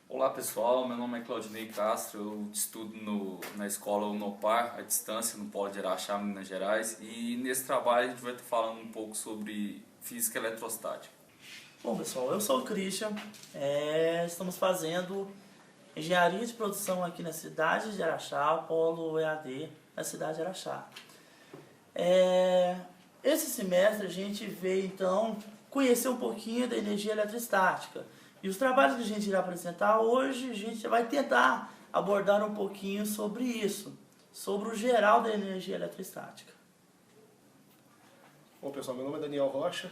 Olá pessoal, meu nome é Claudinei Castro, eu estudo na escola Unopar, à distância, no Polo de Araxá, Minas Gerais, e nesse trabalho a gente vai estar falando um pouco sobre física eletrostática. Bom pessoal, eu sou o Christian, estamos fazendo engenharia de produção aqui na cidade de Araxá, Polo EAD, na cidade de Araxá. Esse semestre a gente veio então conhecer um pouquinho da energia eletrostática. E os trabalhos que a gente irá apresentar hoje, a gente vai tentar abordar um pouquinho sobre isso, sobre o geral da energia eletrostática. Bom pessoal, meu nome é Daniel Rocha,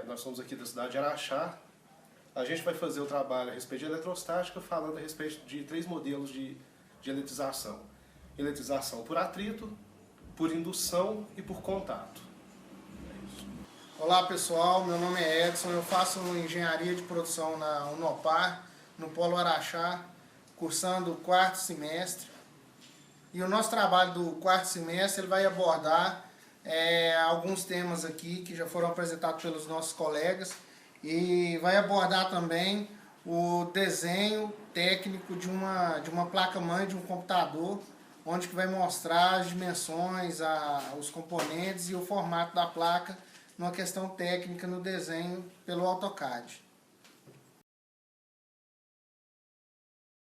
nós somos aqui da cidade de Araxá. A gente vai fazer o trabalho a respeito de eletrostática, falando a respeito de 3 modelos de eletrização. Eletrização por atrito, por indução e por contato. Olá pessoal, meu nome é Edson, eu faço engenharia de produção na Unopar, no Polo Araxá, cursando o 4º semestre. E o nosso trabalho do 4º semestre ele vai abordar alguns temas aqui que já foram apresentados pelos nossos colegas e vai abordar também o desenho técnico de uma placa-mãe de um computador, onde que vai mostrar as dimensões, os componentes e o formato da placa numa questão técnica no desenho pelo AutoCAD.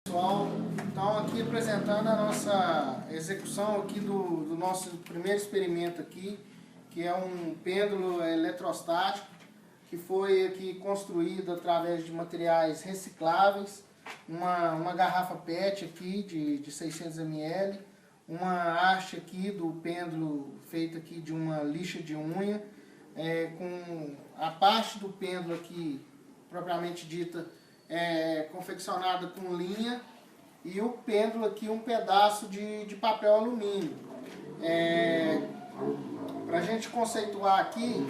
Pessoal, então aqui apresentando a nossa execução aqui do nosso primeiro experimento aqui, que é um pêndulo eletrostático, que foi aqui construído através de materiais recicláveis, uma garrafa PET aqui de 600 ml, uma haste aqui do pêndulo feita aqui de uma lixa de unha, com a parte do pêndulo aqui, propriamente dita, confeccionada com linha, e o pêndulo aqui um pedaço de papel alumínio. Para a gente conceituar aqui,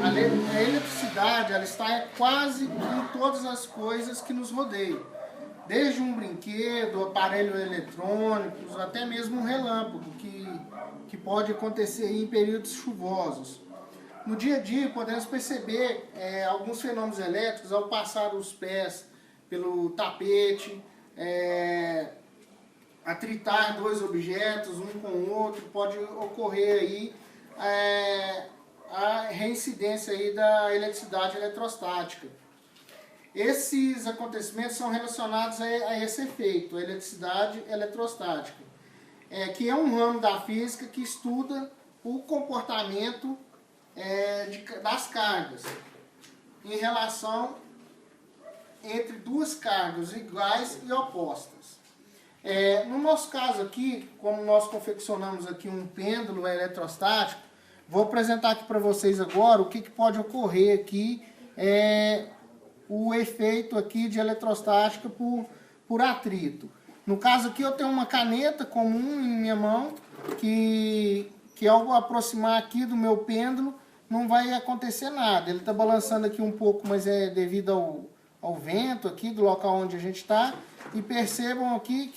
a eletricidade ela está quase em todas as coisas que nos rodeiam. Desde um brinquedo, aparelho eletrônicos, até mesmo um relâmpago, que pode acontecer em períodos chuvosos. No dia a dia podemos perceber alguns fenômenos elétricos ao passar os pés pelo tapete, atritar 2 objetos um com o outro, pode ocorrer aí a reincidência aí da eletricidade eletrostática. Esses acontecimentos são relacionados a esse efeito, a eletricidade eletrostática, que é um ramo da física que estuda o comportamento das cargas em relação entre 2 cargas iguais e opostas. No nosso caso aqui, como nós confeccionamos aqui um pêndulo eletrostático, vou apresentar aqui para vocês agora o que pode ocorrer aqui, o efeito aqui de eletrostática por atrito. No caso aqui eu tenho uma caneta comum em minha mão, que ao aproximar aqui do meu pêndulo, não vai acontecer nada. Ele está balançando aqui um pouco, mas é devido ao vento aqui do local onde a gente está. E percebam aqui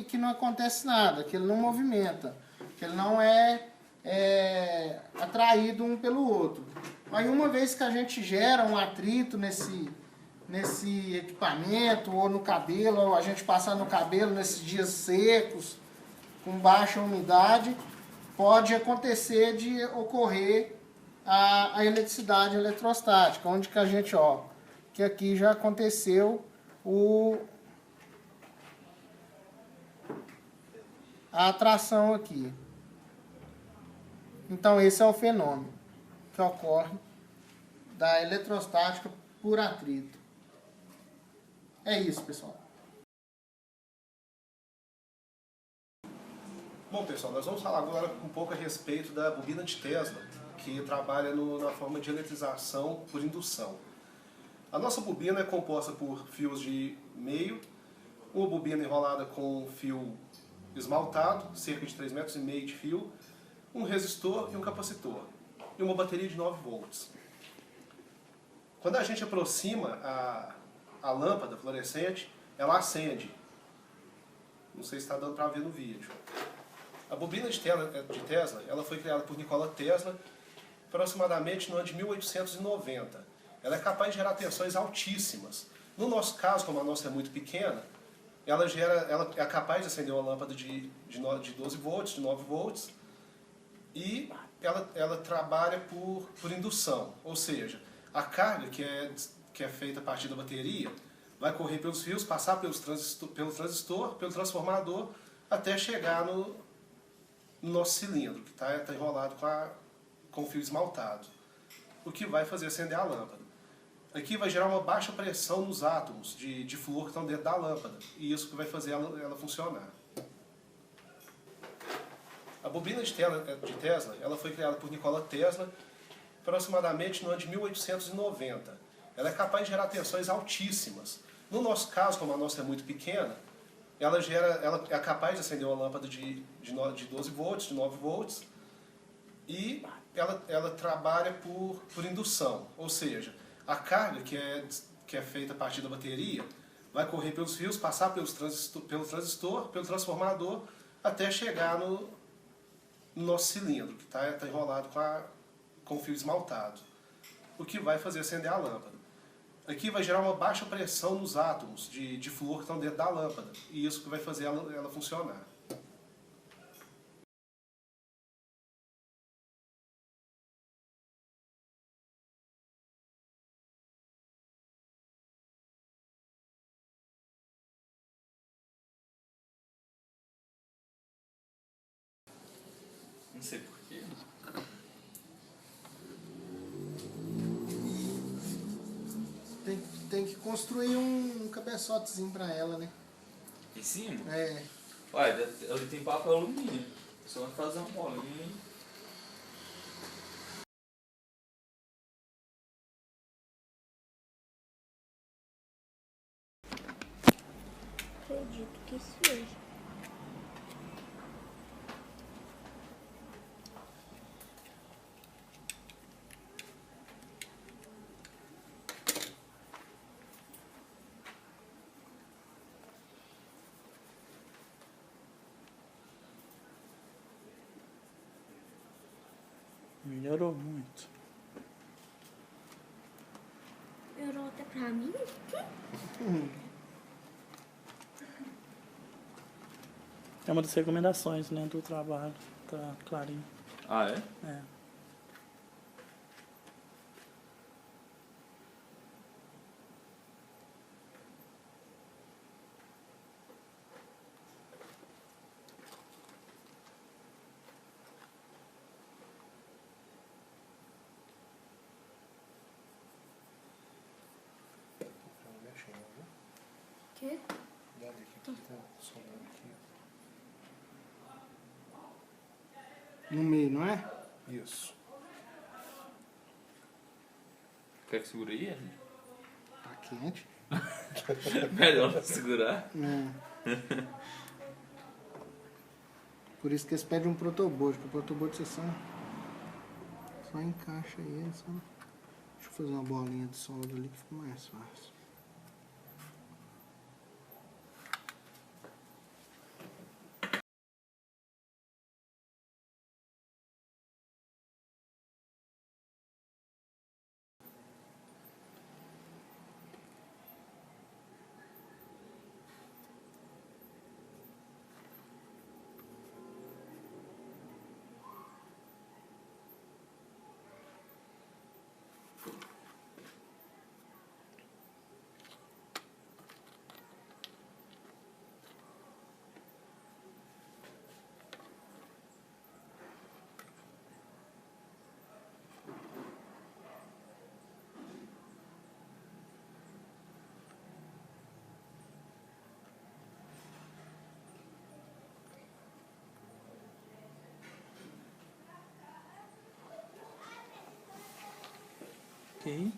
que não acontece nada, que ele não movimenta, que ele não é atraído um pelo outro. Aí uma vez que a gente gera um atrito nesse equipamento, ou no cabelo, ou a gente passar no cabelo nesses dias secos, com baixa umidade, pode acontecer de ocorrer a eletricidade eletrostática, onde que a gente, que aqui já aconteceu a atração aqui. Então esse é o fenômeno que ocorre da eletrostática por atrito. É isso, pessoal. Bom pessoal, nós vamos falar agora um pouco a respeito da bobina de Tesla, que trabalha na forma de eletrização por indução. A nossa bobina é composta por fios de meio, uma bobina enrolada com fio esmaltado, cerca de 3,5 metros de fio, um resistor e um capacitor, e uma bateria de 9 volts. Quando a gente aproxima a lâmpada fluorescente, ela acende. Não sei se está dando para ver no vídeo. A bobina de Tesla ela foi criada por Nikola Tesla aproximadamente no ano de 1890. Ela é capaz de gerar tensões altíssimas, No nosso caso, como a nossa é muito pequena, ela é capaz de acender uma lâmpada de 12 volts, de 9 volts, e ela trabalha por indução, ou seja, a carga que é feita a partir da bateria vai correr pelos fios, passar pelo transistor, pelo transformador, até chegar no nosso cilindro, que está enrolado com o fio esmaltado, o que vai fazer acender a lâmpada. Aqui vai gerar uma baixa pressão nos átomos de flúor que estão dentro da lâmpada, e isso que vai fazer ela funcionar. A bobina de Tesla ela foi criada por Nikola Tesla aproximadamente no ano de 1890. Ela é capaz de gerar tensões altíssimas. No nosso caso, como a nossa é muito pequena, ela é capaz de acender uma lâmpada de 12 volts, de 9 volts, e ela trabalha por indução, ou seja, a carga que é feita a partir da bateria vai correr pelos fios, passar pelo transistor, pelo transformador, até chegar no nosso cilindro, que está enrolado com o fio esmaltado, o que vai fazer acender a lâmpada. Aqui vai gerar uma baixa pressão nos átomos de flúor que estão dentro da lâmpada, e isso que vai fazer ela funcionar. Não sei porquê. Tem que construir um cabeçotezinho pra ela, né? Em cima? É. Ué, ali tem papel alumínio. Só fazer uma bolinha e... Acredito que seja. Melhorou muito. Melhorou até pra mim? É uma das recomendações, né, do trabalho, tá clarinho. Ah, é? É. Quê? No meio, não é? Isso. Quer que segura aí? Tá quente. Melhor não segurar. É. Por isso que eles pedem um protoboard, que o protoboard você só encaixa ele, só. Deixa eu fazer uma bolinha de solda ali que fica mais fácil. Ok.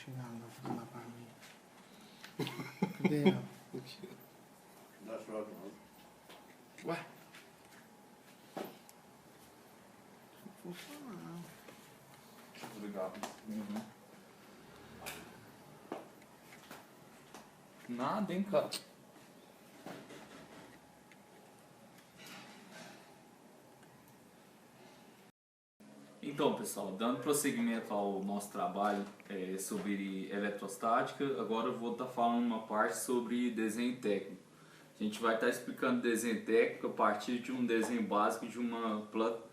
chegar lá, vou falar pra mim. Cadê ela? Ué? Vou falar. Obrigado. Nada, hein, cara. Então, pessoal, dando prosseguimento ao nosso trabalho sobre eletrostática, agora eu vou estar falando uma parte sobre desenho técnico. A gente vai estar explicando desenho técnico a partir de um desenho básico de uma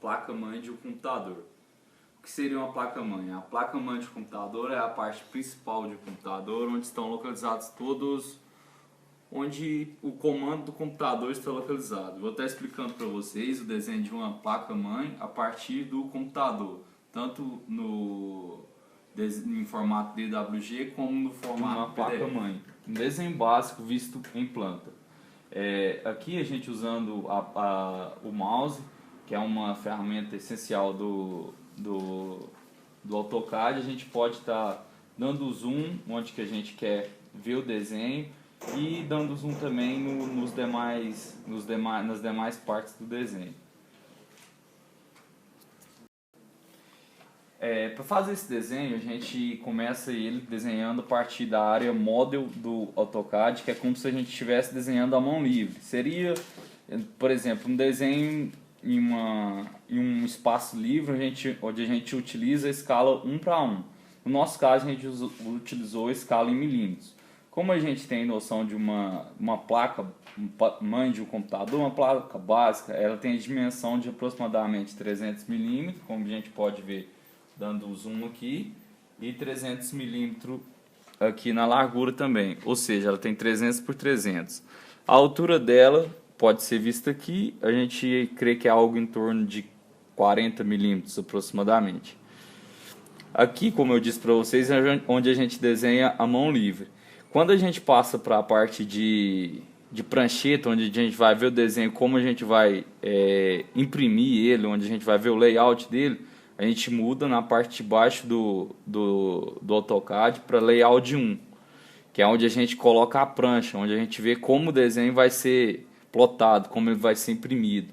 placa-mãe de um computador. O que seria uma placa-mãe? A placa-mãe de computador é a parte principal de um computador, onde estão localizados todos, onde o comando do computador está localizado. Vou estar explicando para vocês o desenho de uma placa-mãe a partir do computador, tanto em formato DWG como no formato placa-mãe. Um desenho básico visto em planta. Aqui a gente usando o mouse, que é uma ferramenta essencial do AutoCAD, a gente pode estar dando zoom onde que a gente quer ver o desenho e dando zoom também nas demais partes do desenho. Para fazer esse desenho, a gente começa ele desenhando a partir da área Model do AutoCAD, que é como se a gente estivesse desenhando à mão livre. Seria, por exemplo, um desenho em um espaço livre onde a gente utiliza a escala 1:1. No nosso caso, a gente utilizou a escala em milímetros. Como a gente tem noção de uma placa mãe de um computador, uma placa básica, ela tem a dimensão de aproximadamente 300 milímetros, como a gente pode ver dando o zoom aqui, e 300 milímetros aqui na largura também, ou seja, ela tem 300 por 300. A altura dela pode ser vista aqui, a gente crê que é algo em torno de 40 milímetros aproximadamente. Aqui, como eu disse para vocês, é onde a gente desenha a mão livre. Quando a gente passa para a parte de prancheta, onde a gente vai ver o desenho, como a gente vai imprimir ele, onde a gente vai ver o layout dele, a gente muda na parte de baixo do AutoCAD para layout 1, que é onde a gente coloca a prancha, onde a gente vê como o desenho vai ser plotado, como ele vai ser imprimido.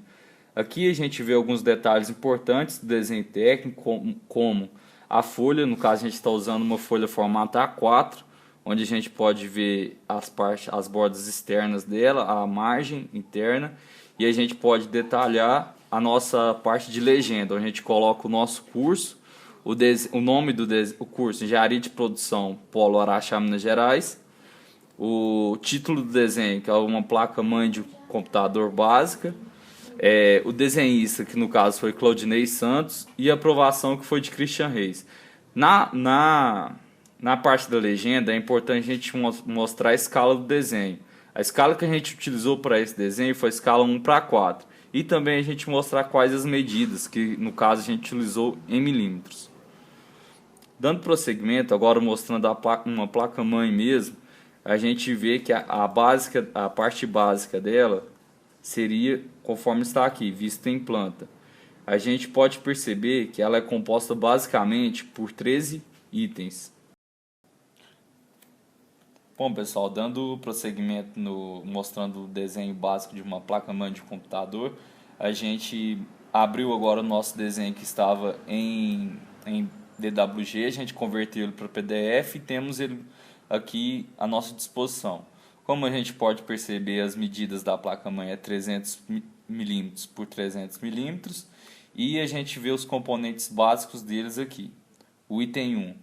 Aqui a gente vê alguns detalhes importantes do desenho técnico, como a folha, no caso a gente está usando uma folha formato A4, onde a gente pode ver as bordas externas dela, a margem interna, e a gente pode detalhar a nossa parte de legenda, onde a gente coloca o nosso curso, o nome do curso, Engenharia de Produção Polo Araxá, Minas Gerais, o título do desenho, que é uma placa-mãe de computador básica, o desenhista, que no caso foi Claudinei Santos, e a aprovação, que foi de Christian Reis. Na parte da legenda, é importante a gente mostrar a escala do desenho. A escala que a gente utilizou para esse desenho foi a escala 1:4. E também a gente mostrar quais as medidas, que no caso a gente utilizou em milímetros. Dando prosseguimento, agora mostrando uma placa-mãe mesmo, a gente vê que a parte básica dela seria conforme está aqui, vista em planta. A gente pode perceber que ela é composta basicamente por 13 itens. Bom, pessoal, dando prosseguimento mostrando o desenho básico de uma placa-mãe de computador, a gente abriu agora o nosso desenho que estava em DWG, a gente converteu ele para PDF e temos ele aqui à nossa disposição. Como a gente pode perceber, as medidas da placa-mãe é 300 milímetros por 300 milímetros, e a gente vê os componentes básicos deles aqui. O item 1.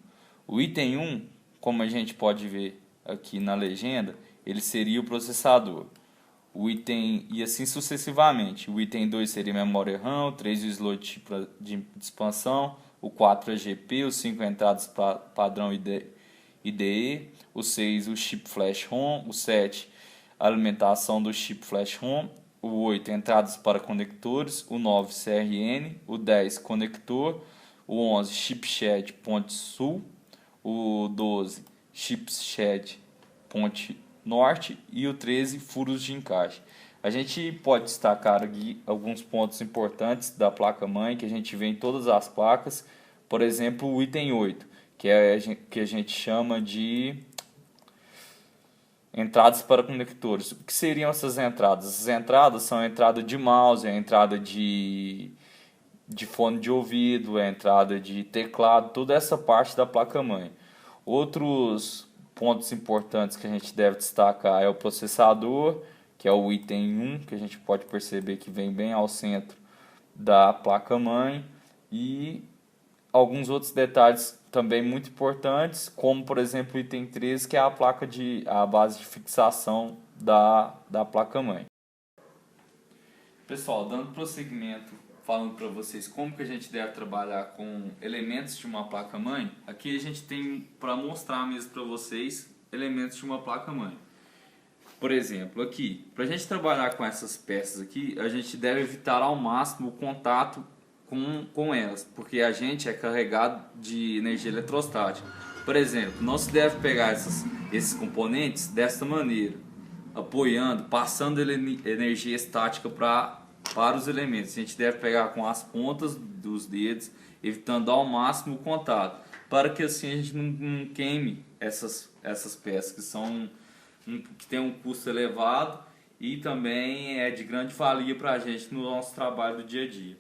O item 1, como a gente pode ver aqui na legenda, ele seria o processador. O item, e assim sucessivamente. O item 2 seria memória RAM, o 3 o slot de expansão, o 4 a GP, o 5 entradas padrão IDE, o 6 o chip flash ROM, o 7 a alimentação do chip flash ROM, o 8 entradas para conectores, o 9 CRN, o 10 conector, o 11 chipshed ponte sul, o 12 chipshed ponte norte e o 13 furos de encaixe. A gente pode destacar aqui alguns pontos importantes da placa-mãe que a gente vê em todas as placas. Por exemplo, o item 8, que a gente chama de entradas para conectores. O que seriam essas entradas? Essas entradas são a entrada de mouse, a entrada de fone de ouvido, a entrada de teclado, toda essa parte da placa-mãe. Outros pontos importantes que a gente deve destacar é o processador, que é o item 1, que a gente pode perceber que vem bem ao centro da placa-mãe, e alguns outros detalhes também muito importantes, como por exemplo o item 3, que é a base de fixação da placa-mãe. Pessoal, dando prosseguimento, falando para vocês como que a gente deve trabalhar com elementos de uma placa-mãe, aqui a gente tem para mostrar mesmo para vocês elementos de uma placa-mãe. Por exemplo, aqui, para a gente trabalhar com essas peças aqui, a gente deve evitar ao máximo o contato com elas, porque a gente é carregado de energia eletrostática. Por exemplo, não se deve pegar esses componentes desta maneira, apoiando, passando energia estática para os elementos. A gente deve pegar com as pontas dos dedos, evitando ao máximo o contato, para que assim a gente não queime essas peças que tem um custo elevado e também é de grande valia para a gente no nosso trabalho do dia a dia.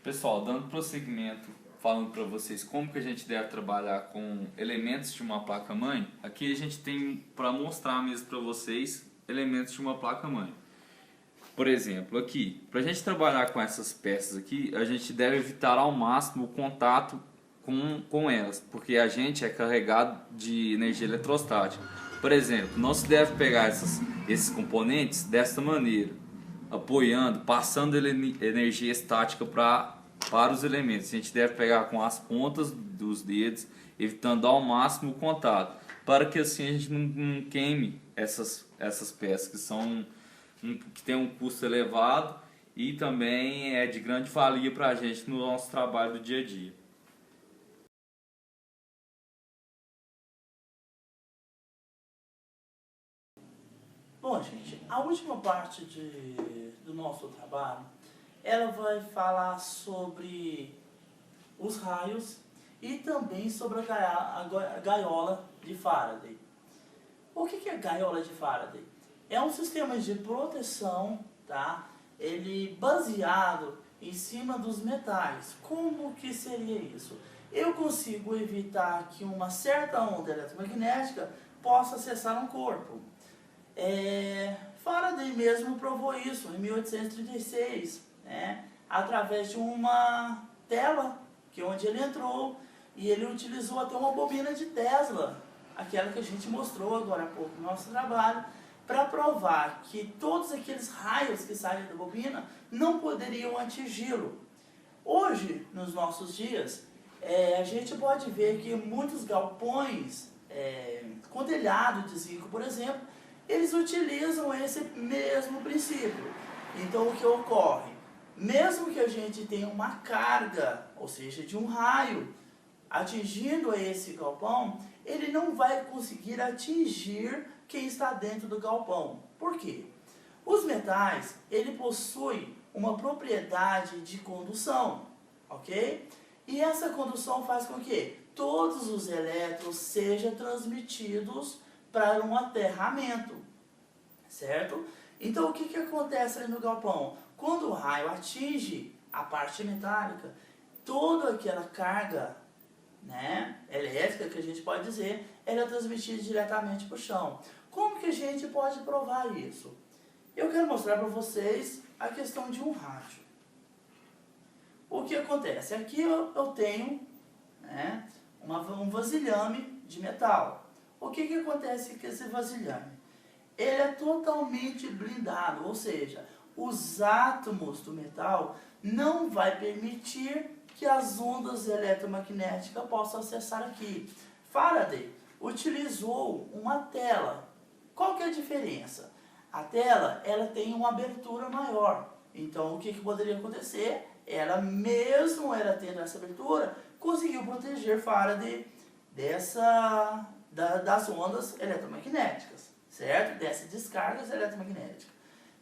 Pessoal, dando prosseguimento, falando para vocês como que a gente deve trabalhar com elementos de uma placa-mãe, aqui a gente tem para mostrar mesmo para vocês elementos de uma placa-mãe. Por exemplo, aqui, para a gente trabalhar com essas peças aqui, a gente deve evitar ao máximo o contato com elas, porque a gente é carregado de energia eletrostática. Por exemplo, não se deve pegar esses componentes desta maneira, apoiando, passando energia estática para os elementos. A gente deve pegar com as pontas dos dedos, evitando ao máximo o contato, para que assim a gente não queime essas peças que tem um custo elevado e também é de grande valia para a gente no nosso trabalho do dia a dia. Bom, gente, a última parte do nosso trabalho, ela vai falar sobre os raios e também sobre a gaiola de Faraday. O que é a gaiola de Faraday? É um sistema de proteção, tá? Ele baseado em cima dos metais. Como que seria isso? Eu consigo evitar que uma certa onda eletromagnética possa acessar um corpo. Faraday mesmo provou isso em 1836, né? Através de uma tela onde ele entrou e ele utilizou até uma bobina de Tesla, aquela que a gente mostrou agora há pouco no nosso trabalho, para provar que todos aqueles raios que saem da bobina não poderiam atingi-lo. Hoje, nos nossos dias, a gente pode ver que muitos galpões com telhado de zinco, por exemplo, eles utilizam esse mesmo princípio. Então, o que ocorre? Mesmo que a gente tenha uma carga, ou seja, de um raio, atingindo esse galpão, ele não vai conseguir atingir quem está dentro do galpão. Por quê? Os metais, ele possui uma propriedade de condução, ok? E essa condução faz com que todos os elétrons sejam transmitidos para um aterramento, certo? Então, o que acontece ali no galpão? Quando o raio atinge a parte metálica, toda aquela carga, né, elétrica, que a gente pode dizer, ela é transmitida diretamente para o chão. Como que a gente pode provar isso? Eu quero mostrar para vocês a questão de um rádio. O que acontece? Aqui eu tenho, né, um vasilhame de metal. O que acontece com esse vasilhame? Ele é totalmente blindado, ou seja, os átomos do metal não vai permitir que as ondas eletromagnéticas possam acessar aqui. Faraday utilizou uma tela. Qual que é a diferença? A tela, ela tem uma abertura maior. Então, o que poderia acontecer? Mesmo ela tendo essa abertura, conseguiu proteger Faraday das ondas eletromagnéticas, certo? Dessas descargas eletromagnéticas.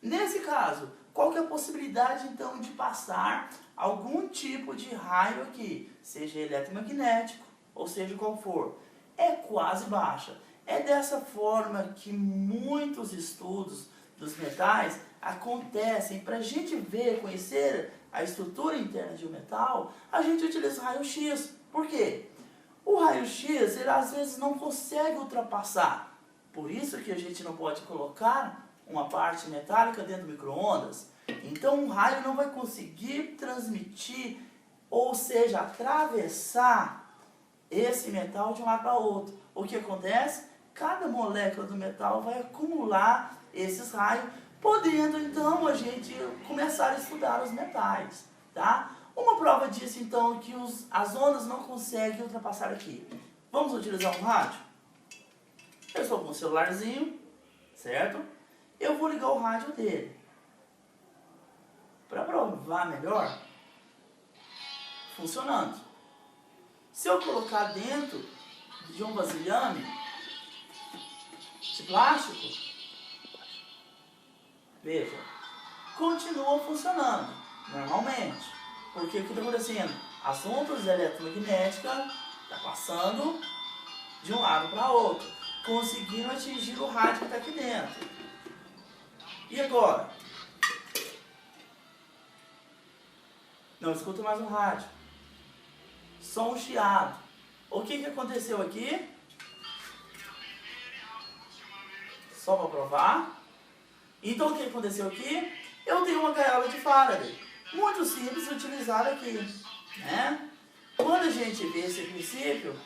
Nesse caso, qual que é a possibilidade então de passar algum tipo de raio aqui, seja eletromagnético, ou seja qual for? É quase baixa. É dessa forma que muitos estudos dos metais acontecem. Para a gente ver, conhecer a estrutura interna de um metal, a gente utiliza o raio-x. Por quê? O raio-x, ele às vezes não consegue ultrapassar. Por isso que a gente não pode colocar uma parte metálica dentro do micro-ondas. Então um raio não vai conseguir transmitir, ou seja, atravessar esse metal de um lado para outro. O que acontece? Cada molécula do metal vai acumular esses raios, podendo então a gente começar a estudar os metais, tá? Uma prova disso então que as ondas não conseguem ultrapassar aqui. Vamos utilizar um rádio? Eu estou com um celularzinho, certo? Eu vou ligar o rádio dele. Para provar melhor, funcionando. Se eu colocar dentro de um vasilhame de plástico, veja, continua funcionando normalmente. Porque o que está acontecendo? As ondas eletromagnéticas estão passando de um lado para outro, conseguindo atingir o rádio que está aqui dentro. E agora? Não escuto mais o rádio. Só um chiado. O que aconteceu aqui? Só para provar. Então o que aconteceu aqui? Eu tenho uma gaiola de Faraday. Muito simples utilizada aqui, né? Quando a gente vê esse princípio,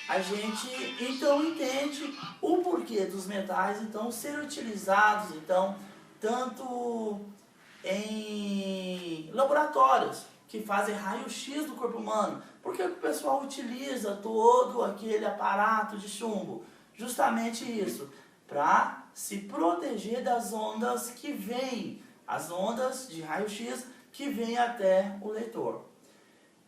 a gente então entende o porquê dos metais então serem utilizados então tanto em laboratórios que fazem raio-x do corpo humano. Por que o pessoal utiliza todo aquele aparato de chumbo? Justamente isso, para se proteger das ondas que vêm, as ondas de raio-x que vêm até o leitor.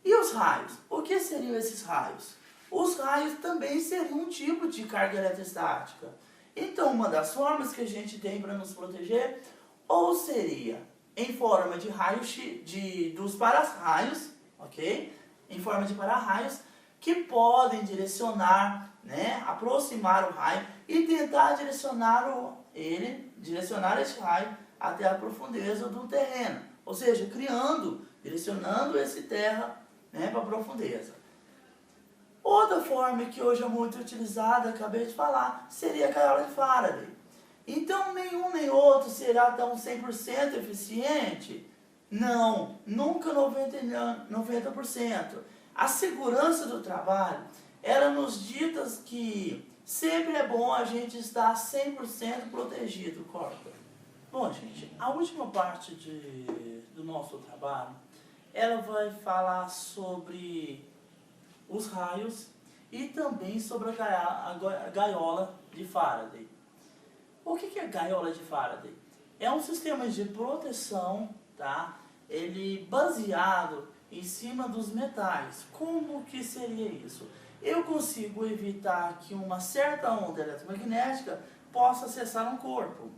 E os raios? O que seriam esses raios? Os raios também seriam um tipo de carga eletrostática. Então, uma das formas que a gente tem para nos proteger, ou seria em forma de raio-x, dos para-raios, ok? Em forma de para-raios, que podem direcionar, né, aproximar o raio e tentar direcionar esse raio até a profundeza do terreno. Ou seja, direcionando esse terra, né, para a profundeza. Outra forma que hoje é muito utilizada, acabei de falar, seria a gaiola de Faraday. Então, nenhum nem outro será tão 100% eficiente? Não, nunca 90%. A segurança do trabalho, ela nos dita que sempre é bom a gente estar 100% protegido, corta. Bom, gente, a última parte do nosso trabalho, ela vai falar sobre os raios e também sobre a gaiola de Faraday. O que é a gaiola de Faraday? É um sistema de proteção, tá? Ele baseado em cima dos metais. Como que seria isso? Eu consigo evitar que uma certa onda eletromagnética possa acessar um corpo.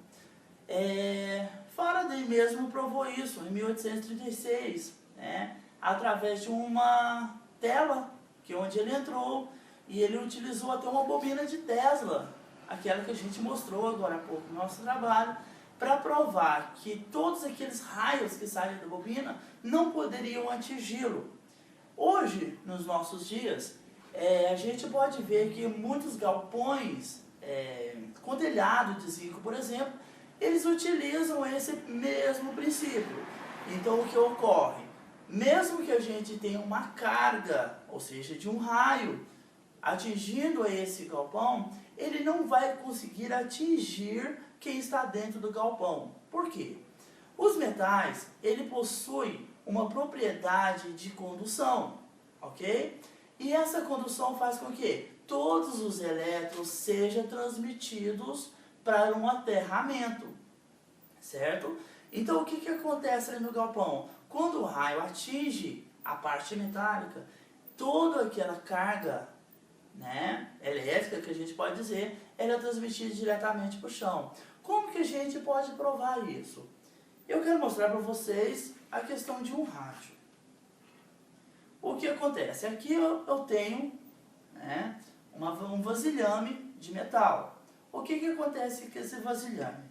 Faraday mesmo provou isso em 1836, né? Através de uma tela onde ele entrou e ele utilizou até uma bobina de Tesla, aquela que a gente mostrou agora há pouco no nosso trabalho, para provar que todos aqueles raios que saem da bobina não poderiam atingi-lo. Hoje, nos nossos dias, a gente pode ver que muitos galpões com telhado de zinco, por exemplo, eles utilizam esse mesmo princípio. Então, o que ocorre? Mesmo que a gente tenha uma carga, ou seja, de um raio, atingindo esse galpão, ele não vai conseguir atingir quem está dentro do galpão. Por quê? Os metais, ele possui uma propriedade de condução, ok? E essa condução faz com que todos os elétrons sejam transmitidos para um aterramento, certo? Então, o que acontece ali no galpão? Quando o raio atinge a parte metálica, toda aquela carga, né, elétrica, que a gente pode dizer, ela é transmitida diretamente para o chão. Como que a gente pode provar isso? Eu quero mostrar para vocês a questão de um rádio. O que acontece? Aqui eu tenho, né, um vasilhame de metal. O que acontece com esse vasilhame?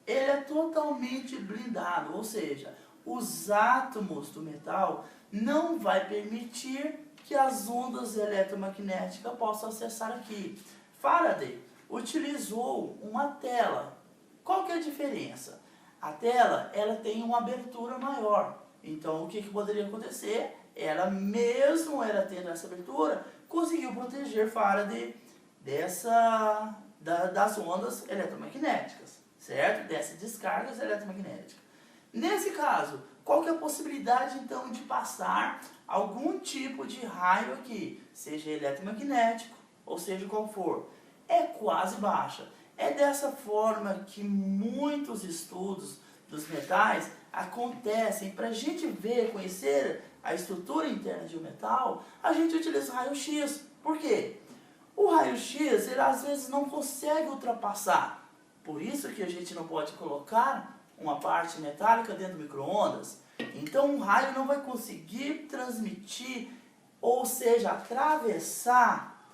Ele é totalmente blindado, ou seja, os átomos do metal não vai permitir que as ondas eletromagnéticas possam acessar aqui. Faraday utilizou uma tela. Qual que é a diferença? A tela, ela tem uma abertura maior. Então, o que poderia acontecer? Mesmo ela tendo essa abertura, conseguiu proteger Faraday das ondas eletromagnéticas, certo? Dessas descargas eletromagnéticas. Nesse caso, qual que é a possibilidade, então, de passar algum tipo de raio aqui, seja eletromagnético, ou seja qual for? É quase baixa. É dessa forma que muitos estudos dos metais acontecem. Para a gente ver, conhecer a estrutura interna de um metal, a gente utiliza o raio-x. Por quê? O raio-x, ele às vezes não consegue ultrapassar. Por isso que a gente não pode colocar uma parte metálica dentro do micro-ondas. Então um raio não vai conseguir transmitir, ou seja, atravessar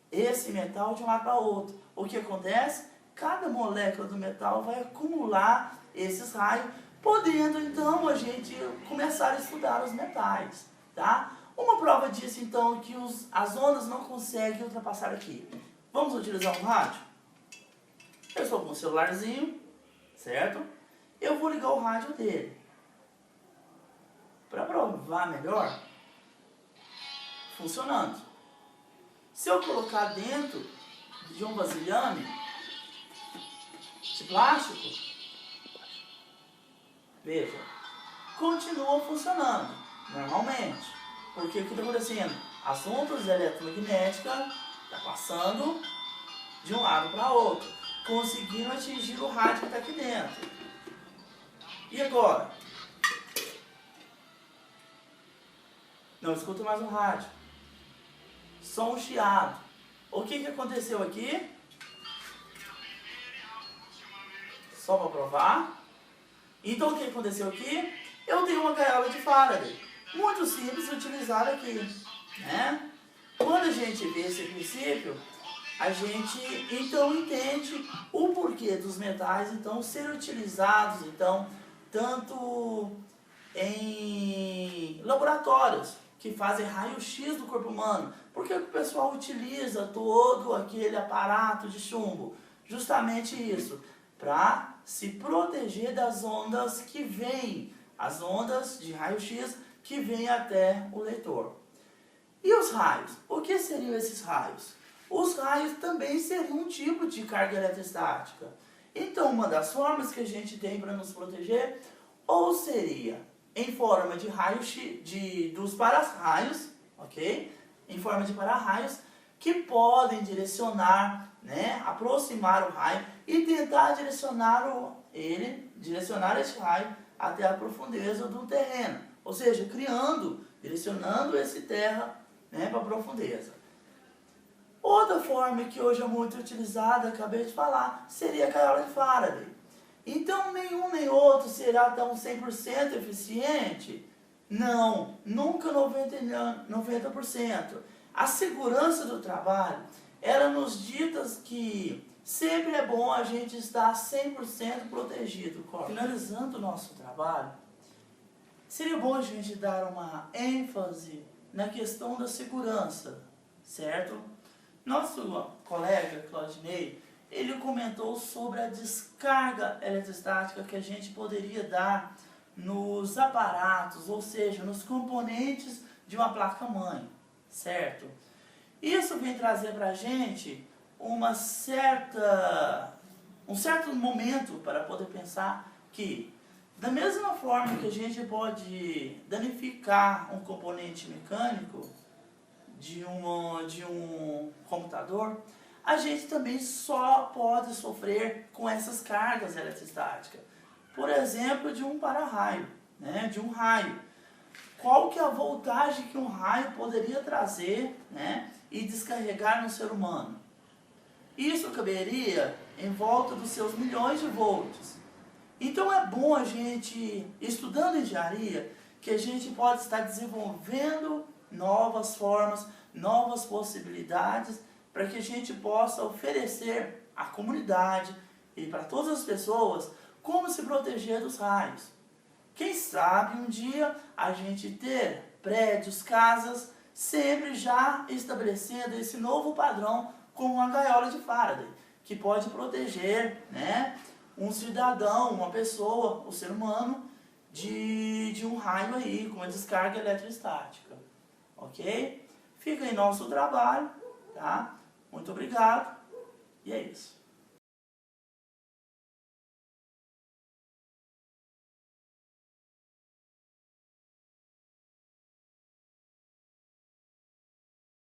esse metal de um lado para outro. O que acontece? Cada molécula do metal vai acumular esses raios, podendo então a gente começar a estudar os metais, tá? Uma prova disso então que as ondas não conseguem ultrapassar aqui. Vamos utilizar um rádio? Eu estou com um celularzinho, certo? Eu vou ligar o rádio dele. Para provar melhor, funcionando. Se eu colocar dentro de um vasilhame de plástico, veja, continua funcionando normalmente. Porque o que está acontecendo? As ondas eletromagnéticas estão passando de um lado para outro, conseguindo atingir o rádio que está aqui dentro. E agora? Não escuto mais o rádio. Só um chiado. O que aconteceu aqui? Só para provar. Então o que aconteceu aqui? Eu tenho uma gaiola de Faraday. Muito simples utilizada aqui, né? Quando a gente vê esse princípio, a gente então entende o porquê dos metais então serem utilizados então tanto em laboratórios que fazem raio-x do corpo humano. Por que o pessoal utiliza todo aquele aparato de chumbo? Justamente isso, para se proteger das ondas que vêm, as ondas de raio-x que vêm até o leitor. E os raios? O que seriam esses raios? Os raios também seriam um tipo de carga eletrostática. Então, uma das formas que a gente tem para nos proteger, ou seria em forma de raio-x, dos para-raios, ok? Em forma de para-raios, que podem direcionar, né, aproximar o raio e tentar direcionar esse raio até a profundeza do terreno. Ou seja, direcionando esse terra, né, para a profundeza. Outra forma que hoje é muito utilizada, acabei de falar, seria a gaiola de Faraday. Então, nenhum nem outro será tão 100% eficiente? Não, nunca 90%. A segurança do trabalho, ela nos dita que sempre é bom a gente estar 100% protegido. Finalizando o nosso trabalho, seria bom a gente dar uma ênfase na questão da segurança, certo? Nosso colega, Claudinei, ele comentou sobre a descarga eletrostática que a gente poderia dar nos aparatos, ou seja, nos componentes de uma placa-mãe, certo? Isso vem trazer para a gente um certo momento para poder pensar que, da mesma forma que a gente pode danificar um componente mecânico de um computador, a gente também só pode sofrer com essas cargas eletrostáticas. Por exemplo, de um para-raio, né, de um raio. Qual que é a voltagem que um raio poderia trazer, né, e descarregar no ser humano? Isso caberia em volta dos seus milhões de volts. Então é bom a gente, estudando engenharia, que a gente pode estar desenvolvendo novas formas, novas possibilidades, para que a gente possa oferecer à comunidade e para todas as pessoas como se proteger dos raios. Quem sabe um dia a gente ter prédios, casas, sempre já estabelecendo esse novo padrão como uma gaiola de Faraday, que pode proteger, né, um cidadão, uma pessoa, o ser humano, de um raio aí, com a descarga eletrostática. Ok? Fica aí nosso trabalho, tá? Muito obrigado. E é isso.